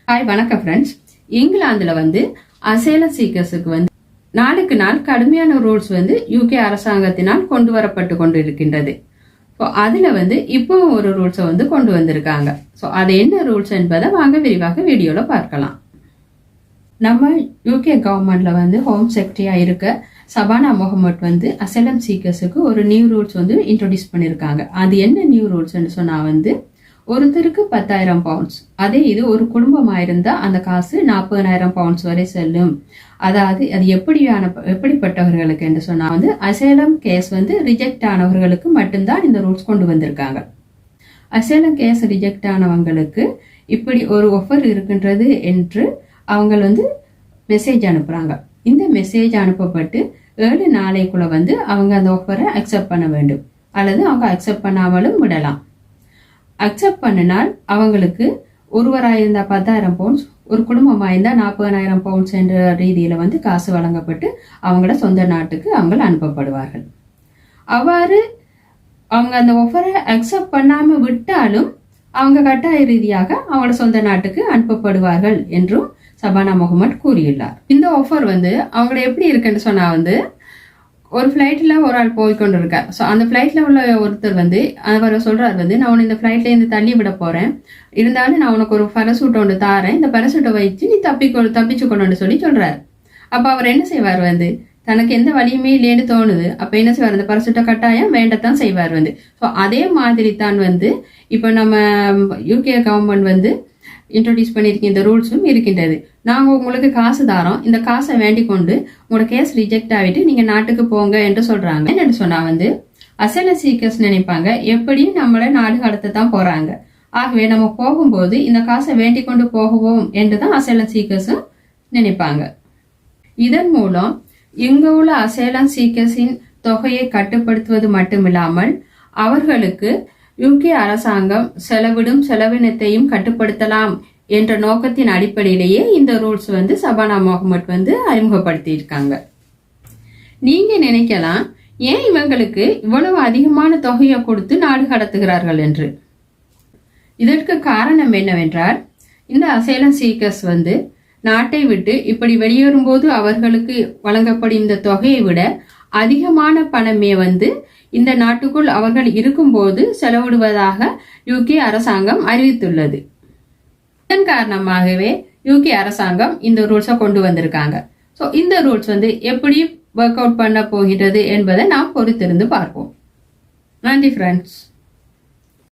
Hi வணக்கம் friends. இங்கிலாந்துல asylum சீக்கர்ஸுக்கு நாளுக்கு நாள் கடுமையான ரூல்ஸ் யூகே அரசாங்கத்தினால் கொண்டு வரப்பட்டு கொண்டு இருக்கின்றது. அதுல இப்போ ஒரு ரூல்ஸை கொண்டு வந்திருக்காங்க. ஸோ அது என்ன ரூல்ஸ் என்பதை வாங்க விரிவாக வீடியோல பார்க்கலாம். நம்ம யூகே கவர்மெண்ட்ல ஹோம் செக்ரட்டரியா இருக்க சபானா முகமட் அசைலம் சீக்கர்ஸுக்கு ஒரு நியூ ரூல்ஸ் இன்ட்ரோடியூஸ் பண்ணிருக்காங்க. அது என்ன நியூ ரூல்ஸ் சொன்னா ஒருத்தருக்கு 10,000 பவுண்ட்ஸ், அதே இது ஒரு குடும்பமா இருந்தா அந்த காசு 40,000 பவுண்ட்ஸ் வரை செல்லும். அதாவது அது எப்படிப்பட்டவர்களுக்கு என்று சொன்னா அசைலம் கேஸ் ரிஜெக்ட் ஆனவர்களுக்கு மட்டும்தான் இந்த ரூல்ஸ் கொண்டு வந்திருக்காங்க. அசைலம் கேஸ் ரிஜெக்ட் ஆனவங்களுக்கு இப்படி ஒரு ஆஃபர் இருக்கின்றது என்று அவங்க மெசேஜ் அனுப்புறாங்க. இந்த மெசேஜ் அனுப்பப்பட்டு 7 நாளைக்குள்ள அவங்க அந்த ஆஃபரை அக்செப்ட் பண்ண வேண்டும், அல்லது அவங்க அக்செப்ட் பண்ணாமலும் விடலாம். அக்செப்ட் பண்ணினால் அவங்களுக்கு ஒருவராயிருந்தா 10,000 பவுண்ட்ஸ், ஒரு குடும்பமாயிருந்தா 40,000 பவுண்ட்ஸ் என்ற ரீதியில காசு வழங்கப்பட்டு அவங்களோட சொந்த நாட்டுக்கு அவங்க அனுப்பப்படுவார்கள். அவ்வாறு அவங்க அந்த ஆஃபரை அக்செப்ட் பண்ணாம விட்டாலும் அவங்க கட்டாய ரீதியாக அவங்களோட சொந்த நாட்டுக்கு அனுப்பப்படுவார்கள் என்றும் சபானா முகமட் கூறியுள்ளார். இந்த ஆஃபர் அவங்கள எப்படி இருக்குன்னு சொன்னா ஒரு ஃபிளைட்ல ஒரு ஆள் போய்கொண்டு இருக்கார். ஸோ அந்த ஃபிளைட்ல உள்ள ஒருத்தர் அவர் சொல்றாரு, நான் உன்னை இந்த ஃபிளைட்ல இருந்து தள்ளி விட போறேன், இருந்தாலும் நான் உனக்கு ஒரு பரசூட்டை ஒன்று தாரேன், இந்த பரசூட்டை வச்சு நீ தப்பிச்சுக்கணும்னு சொல்றாரு. அப்ப அவர் என்ன செய்வார், தனக்கு எந்த வழியுமே இல்லைன்னு தோணுது. அப்ப என்ன செய்வார், இந்த பரசூட்டை கட்டாயம் வேண்டத்தான் செய்வார். ஸோ அதே மாதிரி தான் இப்ப நம்ம யூகே கவர்மெண்ட் இன்ட்ரோடியூஸ் பண்ணியிருக்க இந்த ரூல்ஸும் இருக்கின்றது. நாங்க உங்களுக்கு காசு தாரோம், இந்த காசை வேண்டிக் கொண்டு உங்களோட கேஸ் ரிஜெக்ட் ஆகிட்டு நீங்க நாட்டுக்கு போங்க என்று சொல்றாங்க. என்னன்னு சொன்னா அசைலம் சீக்கர்ஸ் நினைப்பாங்க எப்படியும் நம்மள நாடு கடத்த தான் போறாங்க, ஆகவே நம்ம போகும்போது இந்த காசை வேண்டிக் கொண்டு போகுவோம் என்றுதான் அசைலம் சீக்கர்ஸும் நினைப்பாங்க. இதன் மூலம் இங்க உள்ள அசைலம் சீக்கர்ஸின் தொகையை கட்டுப்படுத்துவது மட்டுமில்லாமல் அவர்களுக்கு யூகே அரசாங்கம் செலவிடும் செலவினத்தையும் கட்டுப்படுத்தலாம் என்ற நோக்கத்தின் அடிப்படையிலேயே இந்த ரூல்ஸ் சபானா முகமட் அறிமுகப்படுத்தி இருக்காங்க. நீங்க நினைக்கலாம், ஏன் இவங்களுக்கு இவ்வளவு அதிகமான தொகையை கொடுத்து நாடு கடத்துகிறார்கள் என்று. இதற்கு காரணம் என்னவென்றால், இந்த அசைலம் சீக்கர்ஸ் நாட்டை விட்டு இப்படி வெளியேறும் போது அவர்களுக்கு வழங்கப்படும் இந்த தொகையை விட அதிகமான பணமே இந்த நாட்டுக்குள் அவர்கள் இருக்கும்போது செலவிடுவதாக யூகே அரசாங்கம் அறிவித்துள்ளது. இதன் காரணமாகவே யூகே அரசாங்கம் இந்த ரூல்ஸை கொண்டு வந்திருக்காங்க. ஸோ இந்த ரூல்ஸ் எப்படி ஒர்க் அவுட் பண்ண போகிறது என்பதை நாம் பொறுத்திருந்து பார்ப்போம். நன்றி ஃப்ரெண்ட்ஸ்.